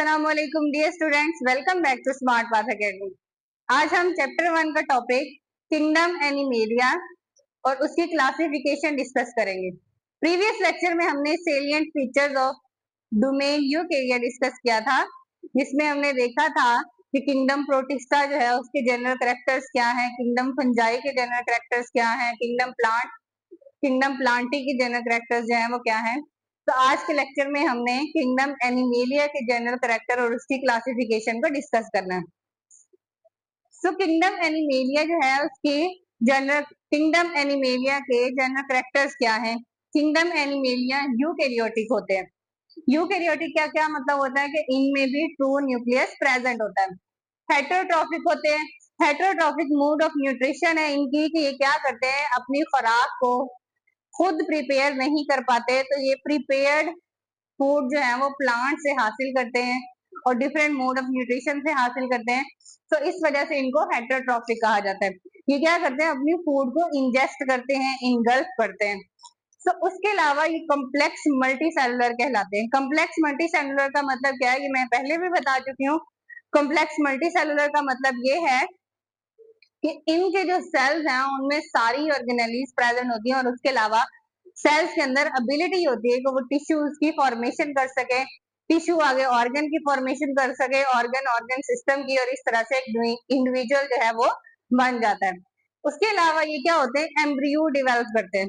अस्सलामुअलैकुम dear students, welcome back to smart path academy. आज हम चैप्टर 1 का टॉपिक किंगडम एनिमेलिया और उसकी क्लासिफिकेशन डिस्कस करेंगे। प्रीवियस लेक्चर में हमने salient features of domain Eukarya discuss किया था, जिसमें हमने देखा था कि किंगडम प्रोटिस्टा जो है उसके जनरल कैरेक्टर्स क्या हैं, किंगडम फंजाई के जनरल कैरेक्टर्स क्या हैं, किंगडम प्लांटी के जनरल कैरेक्टर्स जो हैं वो क्या हैं। तो आज के लेक्चर में हमने किंगडम एनिमेलिया के जनरल कैरेक्टर और उसकी क्लासिफिकेशन को डिस्कस करना है। सो किंगडम एनिमेलिया जो है उसके किंगडम एनिमेलिया के जनरल कैरेक्टर्स क्या हैं। किंगडम एनिमेलिया यूकैरियोटिक होते हैं। यूकैरियोटिक क्या क्या मतलब होता है कि इनमें भी ट्रू न्यूक्लियस प्रेजेंट होता है। हेटेरोट्रॉफिक होते हैं। हेटेरोट्रॉफिक मोड ऑफ न्यूट्रिशन है इनकी कि ये क्या करते हैं, अपनी खुराक को खुद प्रिपेयर नहीं कर पाते, तो ये प्रिपेयर्ड फूड जो है वो प्लांट से हासिल करते हैं और डिफरेंट मोड ऑफ न्यूट्रिशन से हासिल करते हैं। तो इस वजह से इनको हेटेरोट्रॉफिक कहा जाता है। ये क्या करते हैं, अपनी फूड को इंजेस्ट करते हैं, इंगल्फ करते हैं। तो उसके अलावा ये कॉम्प्लेक्स मल्टी सेलुलर कहलाते हैं। कॉम्प्लेक्स मल्टी सेलुलर का मतलब क्या है, ये मैं पहले भी बता चुकी हूँ। कॉम्प्लेक्स मल्टी सेलुलर का मतलब ये है कि इनके जो सेल्स हैं उनमें सारी ऑर्गेनेलीज प्रेजेंट होती हैं और उसके अलावा सेल्स के अंदर एबिलिटी होती है कि वो टिश्यूज की फॉर्मेशन कर सके, टिश्यू आगे ऑर्गन की फॉर्मेशन कर सके, ऑर्गन सिस्टम की, और इस तरह से एक इंडिविजुअल जो है वो बन जाता है। उसके अलावा ये क्या होते हैं, एम्ब्रियो डेवलप करते हैं।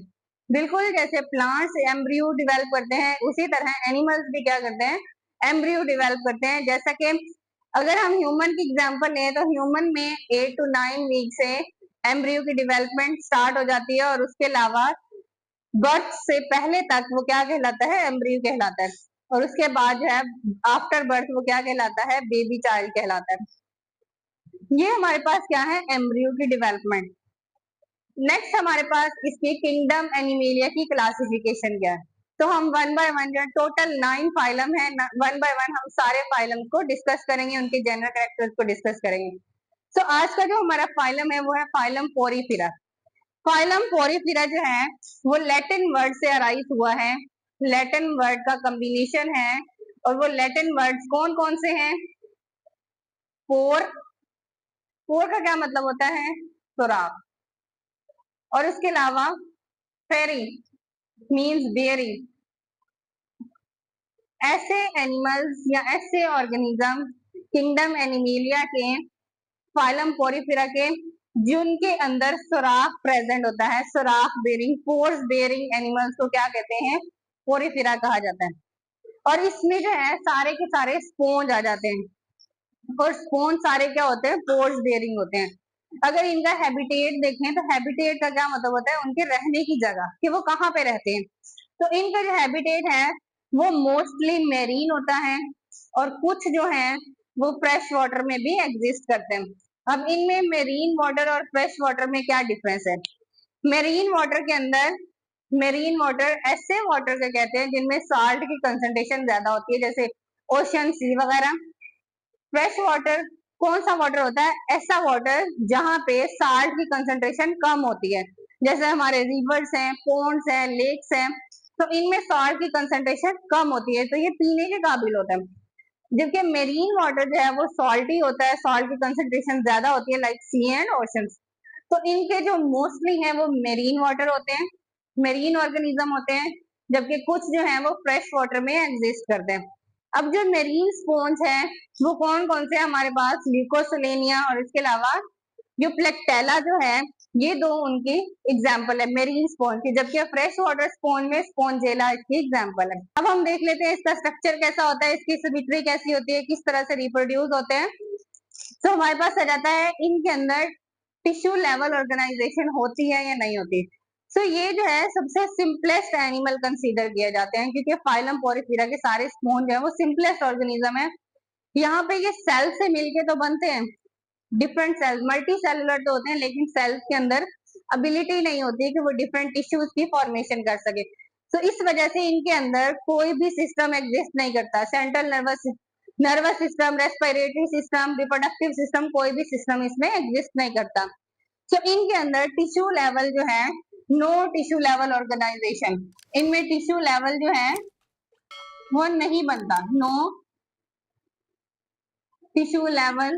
बिल्कुल जैसे प्लांट्स एम्ब्रियो डेवलप करते हैं, उसी तरह एनिमल्स भी क्या करते हैं, एम्ब्रियो डेवलप करते हैं। जैसा कि अगर हम ह्यूमन की एग्जांपल लें तो ह्यूमन में 8 to 9 वीक से एम्ब्रियो की डेवलपमेंट स्टार्ट हो जाती है और उसके अलावा बर्थ से पहले तक वो क्या कहलाता है, एम्ब्रियो कहलाता है। और उसके बाद जो है आफ्टर बर्थ वो क्या कहलाता है, बेबी चाइल्ड कहलाता है। ये हमारे पास क्या है, एम्ब्रियो की डेवलपमेंट। नेक्स्ट हमारे पास इसकी किंगडम एनिमेलिया की क्लासिफिकेशन क्या है। तो हम वन बाय वन जो टोटल 9 फाइलम है, वन बाय वन हम सारे फाइलम को डिस्कस करेंगे, उनके जनरल कैरेक्टर्स को डिस्कस करेंगे। तो आज का जो हमारा फाइलम है वो है फाइलम पोरीफेरा। फाइलम पोरीफेरा जो है वो लैटिन वर्ड से अराइज हुआ है, लैटिन वर्ड का कॉम्बिनेशन है। और वो लैटिन वर्ड्स कौन कौन से हैं, पोर, पोर का क्या मतलब होता है, सुराख, और उसके अलावा फेरी मीन्स बेरी। ऐसे एनिमल्स या ऐसे ऑर्गेनिज्म किंगडम एनिमेलिया के, फाइलम पोरीफेरा के, जिनके अंदर सुराख प्रेजेंट होता है, सुराख बेरिंग, पोर्स बेरिंग एनिमल्स को क्या कहते हैं, पोरीफेरा कहा जाता है। और इसमें जो है सारे के सारे स्पॉन्ज आ जाते हैं, और स्पॉन्ज सारे क्या होते हैं, पोर्स बेरिंग होते हैं। अगर इनका हैबिटेट देखें तो हैबिटेट का क्या मतलब होता है, उनके रहने की जगह, कि वो कहाँ पे रहते हैं। तो इनका जो हैबिटेट है वो मोस्टली मेरीन होता है, और कुछ जो है वो फ्रेश वाटर में भी एग्जिस्ट करते हैं। अब इनमें मेरीन वाटर और फ्रेश वाटर में क्या डिफरेंस है। मेरीन वाटर के अंदर, मेरीन वाटर ऐसे वाटर को कहते हैं जिनमें साल्ट की कंसंट्रेशन ज्यादा होती है, जैसे ओशन, सी वगैरह। फ्रेश वाटर कौन सा वाटर होता है, ऐसा वाटर जहाँ पे साल्ट की कंसंट्रेशन कम होती है, जैसे हमारे रिवर्स हैं, पोन्ड्स हैं, लेक्स हैं। तो इनमें साल्ट की कंसंट्रेशन कम होती है, तो ये पीने के काबिल होता है। जबकि मेरीन वाटर जो है वो सॉल्टी होता है, सॉल्ट की कंसंट्रेशन ज्यादा होती है, लाइक सी एंड ओशंस। तो इनके जो मोस्टली है वो मेरीन वाटर होते हैं, मेरीन ऑर्गेनिज्म होते हैं, जबकि कुछ जो है वो फ्रेश वाटर में एग्जिस्ट करते हैं। अब जो मेरीन स्पॉन्ज है वो कौन कौन से हमारे पास, ल्यूकोसेलेनिया और इसके अलावा जो प्लेक्टेला जो है, ये दो उनकी एग्जाम्पल है मेरीन स्पॉन्ज की। जबकि फ्रेश वाटर स्पॉन्ज में स्पॉन्जेला इसकी एग्जाम्पल है। अब हम देख लेते हैं इसका स्ट्रक्चर कैसा होता है, इसकी सिमेट्री कैसी होती है, किस तरह से रिप्रोड्यूस होते हैं। तो हमारे पास आ जाता है इनके अंदर टिश्यू लेवल ऑर्गेनाइजेशन होती है या नहीं होती। सो ये जो है सबसे सिंपलेस्ट एनिमल कंसीडर किए जाते हैं, क्योंकि फाइलम पोरीफेरा के सारे स्पॉन्ज है वो सिंपलेस्ट ऑर्गेनिज्म है। यहाँ पे ये सेल से मिलके तो बनते हैं, डिफरेंट सेल्स मल्टी सेलुलर तो होते हैं, लेकिन सेल्स के अंदर एबिलिटी नहीं होती है कि वो डिफरेंट टिश्यूज की फॉर्मेशन कर सके। तो इस वजह से इनके अंदर कोई भी सिस्टम एग्जिस्ट नहीं करता, central nervous system, respiratory system, reproductive system, कोई भी सिस्टम इसमें एग्जिस्ट नहीं करता। तो इनके अंदर टिश्यू लेवल जो है, नो टिश्यू लेवल ऑर्गेनाइजेशन, इनमें टिश्यू लेवल जो है वो नहीं बनता, no tissue level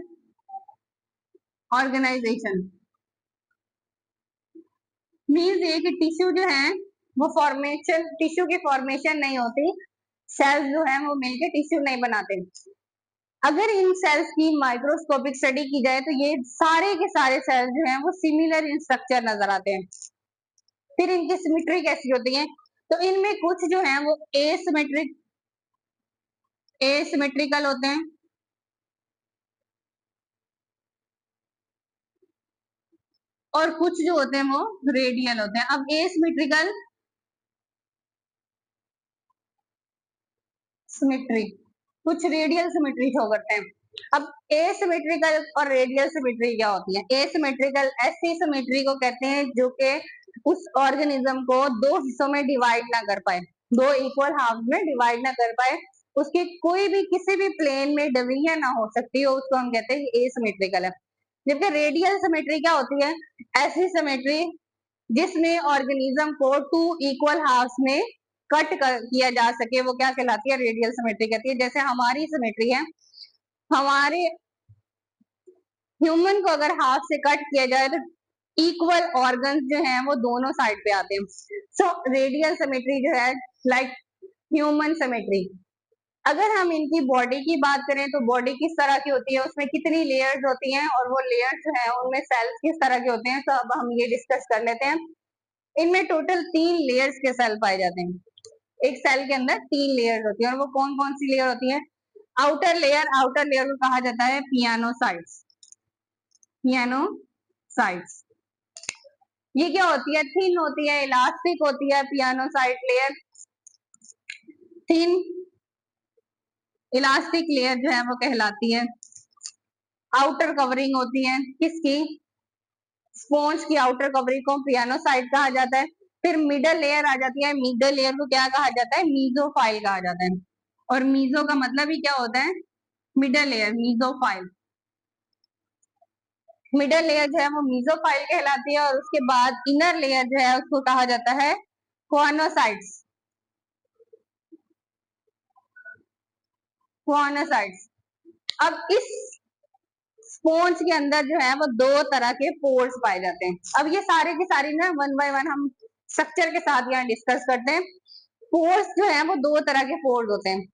organisation means ये कि टिश्यू जो है वो फॉर्मेशन, टिश्यू की फॉर्मेशन नहीं होती, सेल्स जो है वो मिलके टिश्यू नहीं बनाते। अगर इन सेल्स की माइक्रोस्कोपिक स्टडी की जाए तो ये सारे के सारे सेल्स जो हैं वो सिमिलर इन स्ट्रक्चर नजर आते हैं। फिर इनकी सिमेट्री कैसी होती है, तो इनमें कुछ जो है वो एसिमेट्रिकल होते हैं और कुछ जो होते हैं वो रेडियल होते हैं। अब एसिमेट्रिकल सिमेट्री, कुछ रेडियल सिमेट्री शो करते हैं। अब एसिमेट्रिकल और रेडियल सिमेट्री क्या होती है? एसिमेट्रिकल ऐसी सिमेट्री को कहते हैं जो कि उस ऑर्गेनिज्म को दो हिस्सों में डिवाइड ना कर पाए, दो इक्वल हाफ में डिवाइड ना कर पाए, उसके कोई भी किसी भी प्लेन में डिवीजन ना हो सकती हो, उसको हम कहते हैं एसिमेट्रिकल है। जबकि रेडियल सिमेट्री क्या होती है? ऐसी सिमेट्री जिसमें ऑर्गेनिज्म को टू इक्वल हाफ्स में किया जा सके, वो क्या कहलाती है? रेडियल सिमेट्री कहती है। जैसे हमारी सिमेट्री है, हमारे ह्यूमन को अगर हाफ से कट किया जाए तो इक्वल ऑर्गन्स जो हैं वो दोनों साइड पे आते हैं। सो रेडियल सिमेट्री जो है लाइक ह्यूमन सिमेट्री। अगर हम इनकी बॉडी की बात करें तो बॉडी किस तरह की होती है, उसमें कितनी लेयर्स होती हैं और वो लेयर्स जो है उनमें सेल्स किस तरह के होते हैं, तो अब हम ये डिस्कस कर लेते हैं। इनमें टोटल 3 लेयर्स के सेल पाए जाते हैं। एक सेल के अंदर 3 लेयर्स होती है और वो कौन कौन सी लेयर होती है? आउटर लेयर को कहा जाता है पियानोसाइट्स। पियानोसाइट्स ये क्या होती है? थिन होती है, इलास्टिक होती है पियानोसाइट लेयर। थिन इलास्टिक लेयर जो है वो कहलाती है। आउटर कवरिंग होती है किसकी? स्पॉन्ज की आउटर कवरिंग को पियानोसाइट कहा जाता है। फिर मिडल लेयर आ जाती है, मिडल लेयर को क्या कहा जाता है? मीजोफाइल कहा जाता है। और मीजो का मतलब ही क्या होता है? Middle layer, mesophyll. Middle layer जो है वो मीजोफाइल कहलाती है और उसके बाद इनर लेयर जो है उसको कहा जाता है क्वानोसाइट्स। क्वानोसाइट्स। अब इस स्पॉन्ज के अंदर जो है वो दो तरह के पोर्स पाए जाते हैं। अब ये सारे की सारी ना वन बाय वन हम स्ट्रक्चर के साथ यहाँ डिस्कस करते हैं। पोर्स जो है वो दो तरह के पोर्स होते हैं,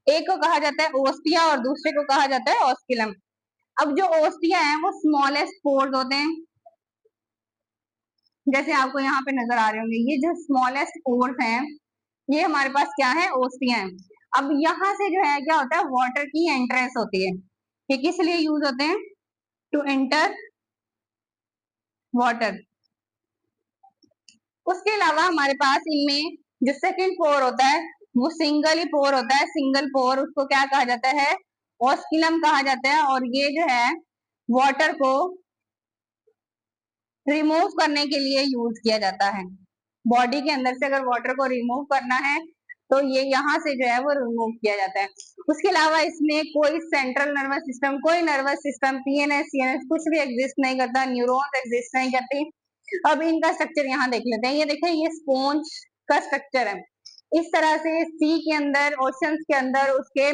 एक को कहा जाता है ओस्टिया और दूसरे को कहा जाता है ऑस्किलम। अब जो ओस्टिया है वो स्मॉलेस्ट पोर्स होते हैं, जैसे आपको यहाँ पे नजर आ रहे होंगे, ये जो स्मॉलेस्ट पोर्स हैं ये हमारे पास क्या है? ओस्टिया है। अब यहाँ से जो है क्या होता है? वाटर की एंट्रेंस होती है। ये किस लिए यूज होते हैं? To enter water. उसके अलावा हमारे पास इनमें जो सेकंड पोर होता है वो सिंगल ही पोर होता है। सिंगल पोर उसको क्या कहा जाता है? ऑस्किलम कहा जाता है। और ये जो है वाटर को रिमूव करने के लिए यूज किया जाता है। बॉडी के अंदर से अगर वाटर को रिमूव करना है तो ये यहाँ से जो है वो रिमूव किया जाता है। उसके अलावा इसमें कोई सेंट्रल नर्वस सिस्टम, कोई नर्वस सिस्टम, पीएनएस, सीएनएस कुछ भी एग्जिस्ट नहीं करता, न्यूरॉन्स एग्जिस्ट नहीं करती। अब इनका स्ट्रक्चर यहाँ देख लेते हैं। ये देखें, ये स्पॉन्ज का स्ट्रक्चर है। इस तरह से सी के अंदर, ओशंस के अंदर उसके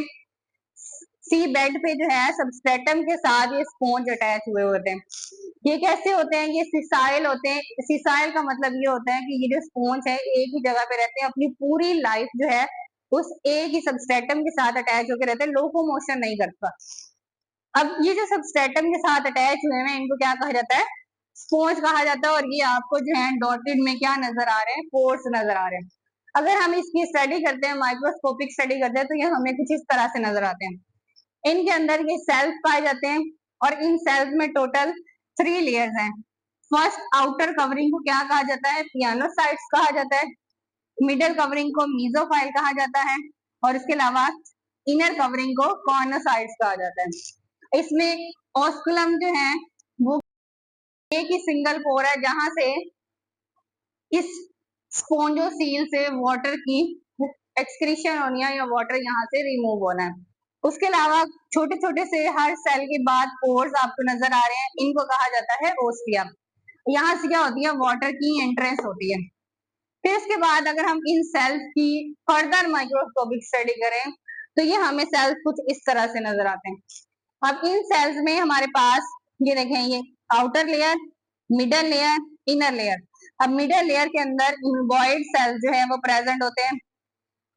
सी बेड पे जो है सबस्ट्रेटम के साथ ये स्पॉन्ज अटैच हुए होते हैं। ये कैसे होते हैं? ये सिसाइल होते हैं। सिसाइल का मतलब ये होता है कि ये जो स्पॉन्ज है एक ही जगह पे रहते हैं, अपनी पूरी लाइफ जो है उस एक ही सबस्ट्रेटम के साथ अटैच होकर रहते हैं, लोकोमोशन नहीं करता। अब ये जो सबस्ट्रेटम के साथ अटैच हुए हैं इनको क्या कहा जाता है? स्पॉन्ज कहा जाता है। और ये आपको जो है डॉटेड में क्या नजर आ रहे हैं? पोर्स नजर आ रहे हैं। अगर हम इसकी स्टडी करते हैं, माइक्रोस्कोपिक स्टडी करते हैं, तो ये हमें कुछ इस तरह से नजर आते हैं। इनके अंदर ये सेल्स पाए जाते हैं और इन सेल्स में टोटल 3 लेयर्स हैं। फर्स्ट आउटर कवरिंग को क्या कहा जाता है? पियानोसाइट्स कहा जाता है। मिडल कवरिंग को मीजोफाइल कहा जाता है और इसके अलावा इनर कवरिंग को कॉर्नोसाइट्स कहा जाता है। इसमें ऑस्कुलम जो है वो एक ही सिंगल पोर है जहां से इस स्पोंजोसील से वाटर की एक्सक्रीशन होनी है या वाटर यहाँ से रिमूव होना है। उसके अलावा छोटे छोटे से हर सेल के बाद पोर्स आपको नजर आ रहे हैं, इनको कहा जाता है ओस्टिया। यहाँ से क्या होती है? वाटर की एंट्रेंस होती है। फिर इसके बाद अगर हम इन सेल्स की फर्दर माइक्रोस्कोपिक स्टडी करें तो ये हमें सेल्स कुछ इस तरह से नजर आते हैं। अब इन सेल्स में हमारे पास ये देखें, ये outer layer, middle layer, inner layer. अब मिडल लेयर के अंदर इम्बॉइड सेल्स जो है वो प्रेजेंट होते हैं,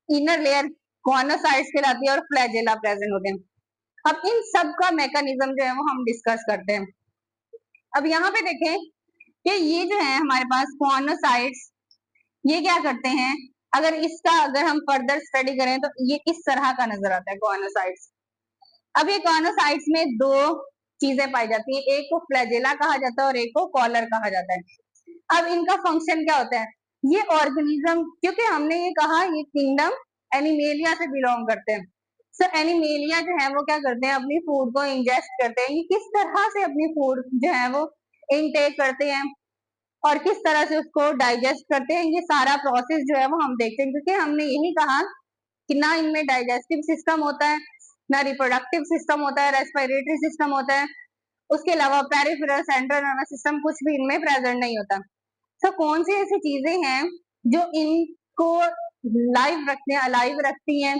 इनर लेयर कॉर्नोसाइट्स कहलाती है और फ्लैजेला प्रेजेंट होते हैं। अब इन सब का मैकेनिज्म जो है वो हम डिस्कस करते हैं। अब यहाँ पे देखें कि ये जो है हमारे पास कॉर्नोसाइट्स, ये क्या करते हैं, अगर हम फर्दर स्टडी करें तो ये इस तरह का नजर आता है कॉर्नोसाइट्स। अब ये कॉर्नोसाइट्स में दो चीजें पाई जाती है, एक को फ्लैजेला कहा जाता है और एक को कॉलर कहा जाता है। अब इनका फंक्शन क्या होता है, ये ऑर्गेनिज्म, क्योंकि हमने ये कहा ये किंगडम एनिमेलिया से बिलोंग करते हैं, सो एनिमेलिया जो है वो क्या करते हैं, अपनी फूड को इंजेस्ट करते हैं। ये किस तरह से अपनी फूड जो है वो इनटेक करते हैं और किस तरह से उसको डाइजेस्ट करते हैं, ये सारा प्रोसेस जो है वो हम देखते हैं, क्योंकि हमने यही कहा कि ना इनमें डाइजेस्टिव सिस्टम होता है, ना रिप्रोडक्टिव सिस्टम होता है, रेस्पिरेटरी सिस्टम होता है, उसके अलावा पेरिफेरल सेंट्रल नर्वस सिस्टम कुछ भी इनमें प्रेजेंट नहीं होता। तो कौन सी ऐसी चीजें हैं जो इनको अलाइव रखती हैं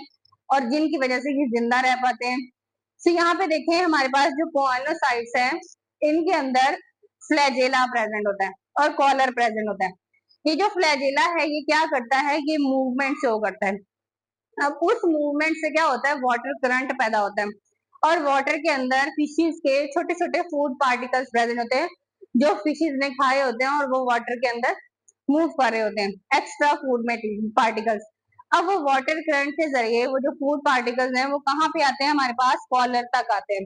और जिनकी वजह से ये जिंदा रह पाते हैं। तो यहाँ पे देखें हमारे पास जो कॉर्नोसाइट्स है, इनके अंदर फ्लैजेला प्रेजेंट होता है और कॉलर प्रेजेंट होता है। ये जो फ्लैजेला है ये क्या करता है, ये मूवमेंट शो करता है। अब उस मूवमेंट से क्या होता है, वाटर करंट पैदा होता है और वाटर के अंदर फिशेस के छोटे छोटे फूड पार्टिकल्स प्रेजेंट होते हैं, जो फिशेस ने खाए होते हैं और वो वाटर के अंदर मूव कर रहे होते हैं, एक्स्ट्रा फूड पार्टिकल्स। अब वो वाटर करंट के जरिए वो जो फूड पार्टिकल्स हैं वो कहाँ पे आते हैं, हमारे पास कॉलर तक आते हैं।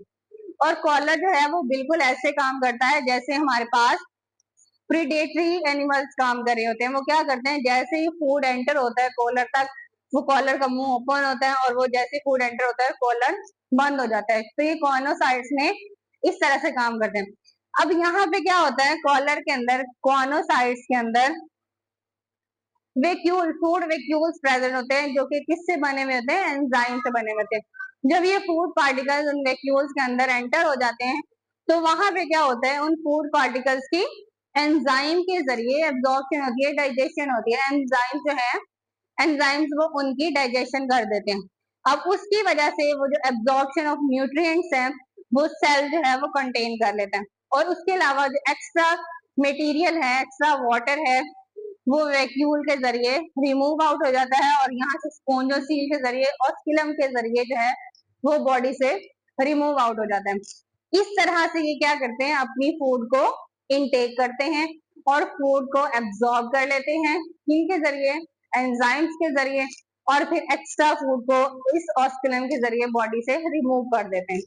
और कॉलर जो है वो बिल्कुल ऐसे काम करता है जैसे हमारे पास प्रीडेटरी एनिमल्स काम कर रहे होते हैं। वो क्या करते हैं, जैसे ही फूड एंटर होता है कॉलर तक, वो कॉलर का मुंह ओपन होता है और वो जैसे फूड एंटर होता है कॉलर बंद हो जाता है। तो ये कॉर्नोसाइट्स में इस तरह से काम करते हैं। अब यहाँ पे क्या होता है, कॉलर के अंदर, कॉर्नोसाइट्स के अंदर वेक्यूल, फूड वेक्यूल्स प्रेजेंट होते हैं, जो कि किससे बने हुए होते हैं, एंजाइम से बने हुए होते हैं। जब ये फूड पार्टिकल्स उन वेक्यूल्स के अंदर एंटर हो जाते हैं तो वहां पे क्या होता है, उन फूड पार्टिकल्स की एंजाइम के जरिए एब्जॉर्प्शन होती है, डाइजेशन होती है। एंजाइम जो है, एंजाइम्स वो उनकी डाइजेशन कर देते हैं। अब उसकी वजह से वो जो एब्जॉर्प्शन ऑफ न्यूट्रिएंट्स है वो सेल जो है वो कंटेन कर लेता है, और उसके अलावा जो एक्स्ट्रा मटेरियल है, एक्स्ट्रा वाटर है, वो वैक्यूल के जरिए रिमूव आउट हो जाता है और यहाँ से स्पोंजोसील के जरिए, ऑस्किलम के जरिए जो है वो बॉडी से रिमूव आउट हो जाता है। इस तरह से ये क्या करते हैं, अपनी फूड को इनटेक करते हैं और फूड को एब्जॉर्ब कर लेते हैं, इनके जरिए, एंजाइम्स के जरिए, और फिर एक्स्ट्रा फूड को इस ऑस्किलम के जरिए बॉडी से रिमूव कर देते हैं।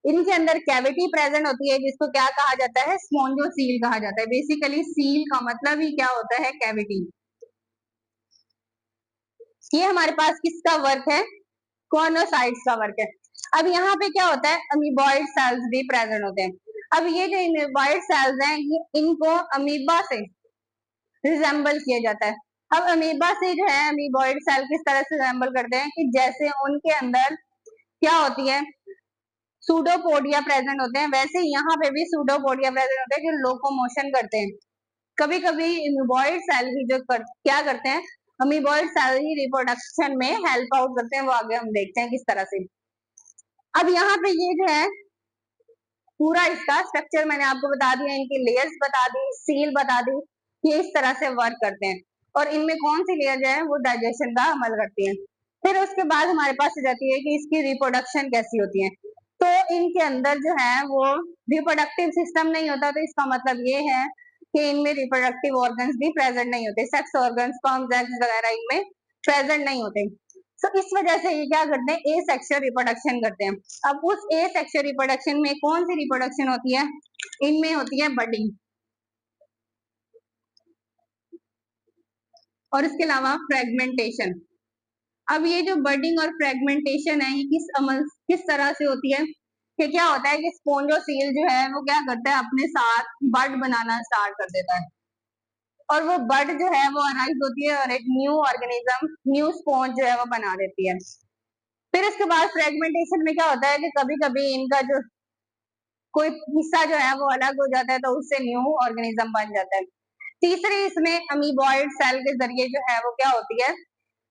इनके अंदर कैविटी प्रेजेंट होती है, जिसको क्या कहा जाता है, स्पोंजोसील कहा जाता है। बेसिकली सील का मतलब ही क्या होता है, कैविटी। ये हमारे पास किसका वर्क है, कॉर्नोसाइट्स का वर्क है। अब यहाँ पे क्या होता है, अमीबॉइड सेल्स भी प्रेजेंट होते हैं। अब ये जो अमीबॉइड सेल्स हैं, ये इनको अमीबा से रिजेंबल किया जाता है। अब अमीबा से जो है, अमीबॉइड सेल किस तरह से रिजेंबल करते हैं कि जैसे उनके अंदर क्या होती है, सूडोपोडिया प्रेजेंट होते हैं, वैसे ही यहाँ पे भी सूडोपोडिया प्रेजेंट होते हैं जो लोकोमोशन करते हैं। कभी कभी अमीबॉइड सेल भी क्या करते हैं, अमीबॉइड सेल ही रिप्रोडक्शन में हेल्प आउट करते हैं, वो आगे हम देखते हैं किस तरह से। अब यहाँ पे ये जो है पूरा इसका स्ट्रक्चर मैंने आपको बता दिया, इनकी लेयर्स बता दी, सील बता दी, ये इस तरह से वर्क करते हैं और इनमें कौन सी लेयर जो है वो डाइजेशन का अमल करती है। फिर उसके बाद हमारे पास आ जाती है कि इसकी रिप्रोडक्शन कैसी होती है। तो इनके अंदर जो है वो रिप्रोडक्टिव सिस्टम नहीं होता, तो इसका मतलब ये है कि इनमें रिप्रोडक्टिव ऑर्गन्स भी प्रेजेंट नहीं होते, सेक्स ऑर्गन्स, स्पर्म, एग्स वगैरह इनमें प्रेजेंट नहीं होते। तो इस वजह से ये क्या करते हैं, ए सेक्सुअल रिप्रोडक्शन करते हैं। अब उस ए सेक्सुअल रिप्रोडक्शन में कौन सी रिप्रोडक्शन होती है, इनमें होती है बडिंग, और इसके अलावा फ्रेगमेंटेशन। अब ये जो बडिंग और फ्रेगमेंटेशन है, ये किस तरह से होती है, कि क्या होता है कि स्पोंजोसील जो है वो क्या करता है, अपने साथ बड बनाना स्टार्ट कर देता है, और वो बड जो है वो अराइज होती है और एक न्यू ऑर्गेनिज्म, न्यू स्पॉन्ज जो है वो बना देती है। फिर इसके बाद फ्रेगमेंटेशन में क्या होता है कि कभी कभी इनका जो कोई हिस्सा जो है वो अलग हो जाता है, तो उससे न्यू ऑर्गेनिज्म बन जाता है। तीसरी इसमें अमीबॉइड सेल के जरिए जो है वो क्या होती है,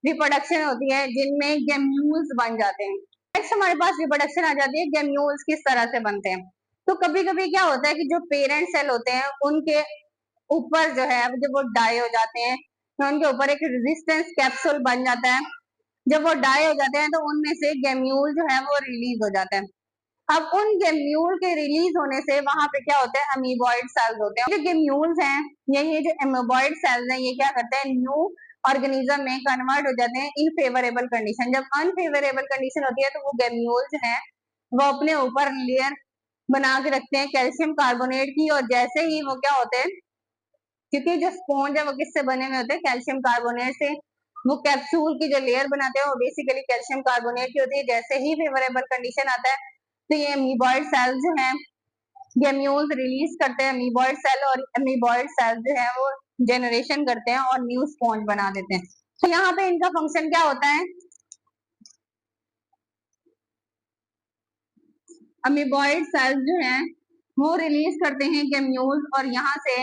रिप्रोडक्शन होती है, जिनमें गेम्यूल्स बन जाते हैं। नेक्स्ट हमारे पास रिप्रोडक्शन आ जाती है, गेम्यूल्स किस तरह से बनते हैं। तो कभी कभी क्या होता है कि जो पेरेंट सेल होते हैं उनके ऊपर जो है जब वो डाई हो जाते हैं तो उनके ऊपर एक रेजिस्टेंस कैप्सूल बन जाता है। जब वो डाई हो जाते हैं तो उनमें से गेम्यूल जो है वो रिलीज हो जाता है। अब उन गेम्यूल के रिलीज होने से वहां पे क्या होता है, अमीबॉइड सेल्स होते हैं। जो गेम्यूल्स हैं ये जो अमीबॉइड सेल्स हैं ये क्या करते हैं, न्यू ऑर्गेनिज्म में कन्वर्ट हो जाते हैं इन फेवरेबल कंडीशन। जब अनफेवरेबल कंडीशन होती है तो वो गेम्यूल जो है वो अपने ऊपर लेयर बना के रखते हैं कैल्शियम कार्बोनेट की, और जैसे ही वो क्या होते हैं, क्योंकि जो स्पॉन्ज है वो किससे बने हुए होते हैं, कैल्शियम कार्बोनेट से। वो कैप्सूल की जो लेयर बनाते हैं वो बेसिकली कैल्शियम कार्बोनेट की होती है। जैसे ही फेवरेबल कंडीशन आता है तो ये अमीबॉइड सेल जो है गेम्यूल्स रिलीज करते हैं अमीबॉइड सेल, और अमीबॉइड सेल जो है वो जनरेशन करते हैं और न्यू स्पॉन्ज बना देते हैं। तो यहाँ पे इनका फंक्शन क्या होता है, अमीबॉइड सेल्स जो हैं वो रिलीज करते हैं गेम्यूल्स और यहाँ से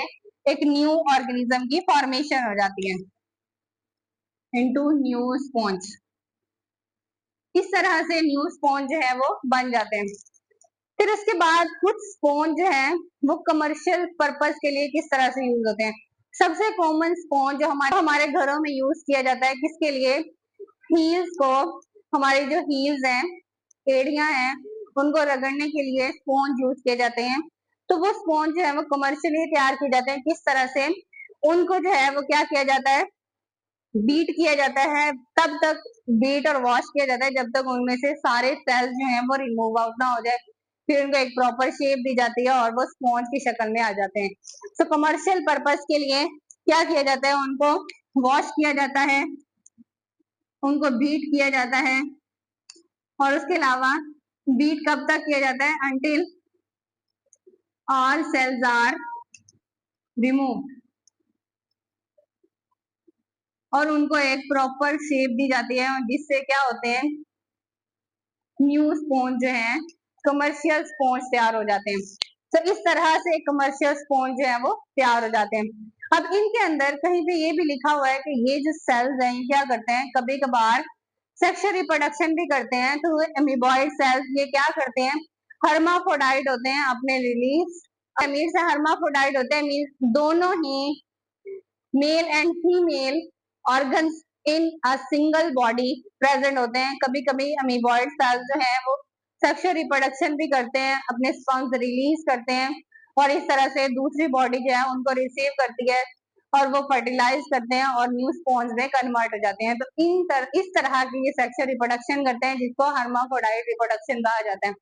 एक न्यू ऑर्गेनिज्म की फॉर्मेशन हो जाती है इनटू न्यू स्पॉन्ज। इस तरह से न्यू स्पॉन्ज जो है वो बन जाते हैं। फिर उसके बाद कुछ स्पॉन्ज जो है वो कमर्शियल पर्पस के लिए किस तरह से यूज होते हैं। सबसे कॉमन स्पॉन्ज जो हमारे घरों में यूज किया जाता है किसके लिए, हील्स को, हमारी जो हील्स हैं, एड़ियां हैं, उनको रगड़ने के लिए स्पॉन्ज यूज किए जाते हैं। तो वो स्पॉन्ज जो है वो कमर्शियली तैयार किए जाते हैं। किस तरह से, उनको जो है वो क्या किया जाता है, बीट किया जाता है, तब तक बीट और वॉश किया जाता है जब तक उनमें से सारे सेल्स जो हैं वो रिमूव आउट ना हो जाए। फिर उनको एक प्रॉपर शेप दी जाती है और वो स्पॉन्ज की शक्ल में आ जाते हैं। तो कमर्शियल पर्पस के लिए क्या किया जाता है, उनको वॉश किया जाता है, उनको बीट किया जाता है, और उसके अलावा बीट कब तक किया जाता है, until all cells are remove, और उनको एक प्रॉपर शेप दी जाती है जिससे क्या होते हैं, न्यू स्पॉन्ज जो है कमर्शियल स्पॉन्ज तैयार हो जाते हैं। तो इस तरह से कमर्शियल स्पॉन्ज जो है वो तैयार हो जाते हैं। अब इनके अंदर कहीं पे ये भी लिखा हुआ है कि ये जो सेल्स हैं ये क्या करते हैं, कभी कभार सेक्सुअल रिप्रोडक्शन भी करते हैं। तो अमीबॉइड सेल्स ये क्या करते हैं, हर्माफ्रोडाइट होते हैं, अपने रिलीज अमीर से हर्माफ्रोडाइट होते हैं, मीन दोनों ही male and female organs in a single body present होते हैं। कभी कभी अमीबॉइड सेल्स जो है वो सेक्सुअल रिप्रोडक्शन भी करते हैं, अपने स्पर्म्स रिलीज करते हैं, और इस तरह से दूसरी बॉडी जो है उनको रिसीव करती है और वो फर्टिलाइज करते हैं और न्यू स्पॉन्ज में कन्वर्ट हो जाते हैं। तो इस तरह की ये सेक्सुअल रिप्रोडक्शन करते हैं जिसको हर्माफ्रोडाइट रिप्रोडक्शन कहा जाता है।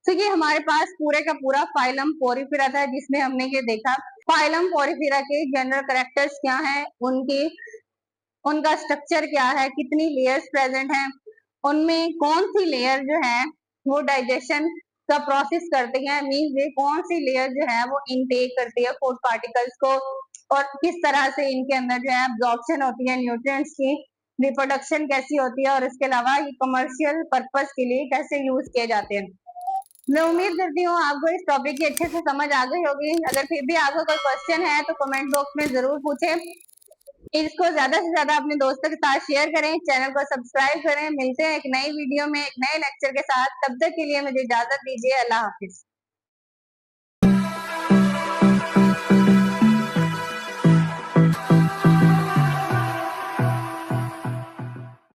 तो ये हमारे पास पूरे का पूरा फाइलम पोरिफेरा था जिसमें हमने ये देखा फाइलम पोरिफेरा के जनरल कैरेक्टर्स क्या हैं, उनका स्ट्रक्चर क्या है, कितनी लेयर्स प्रेजेंट हैं, उनमें कौन सी लेयर जो है वो डाइजेशन का प्रोसेस करती है, मीन्स ये कौन सी लेयर जो है वो इनटेक करती है फूड पार्टिकल्स को, और किस तरह से इनके अंदर जो है एब्जॉर्प्शन होती है न्यूट्रिएंट्स की, रिप्रोडक्शन कैसी होती है, और इसके अलावा ये कमर्शियल पर्पस के लिए कैसे यूज किए जाते हैं। मैं उम्मीद करती हूँ आपको इस टॉपिक की अच्छे से समझ आ गई होगी। अगर फिर भी आपको कोई क्वेश्चन है तो कमेंट बॉक्स में जरूर पूछें। इसको ज्यादा से ज्यादा अपने दोस्तों के साथ शेयर करें, चैनल को सब्सक्राइब करें। मिलते हैं एक नई वीडियो में एक नए लेक्चर के साथ, तब तक के लिए मुझे इजाजत दीजिए। अल्लाह हाफिज।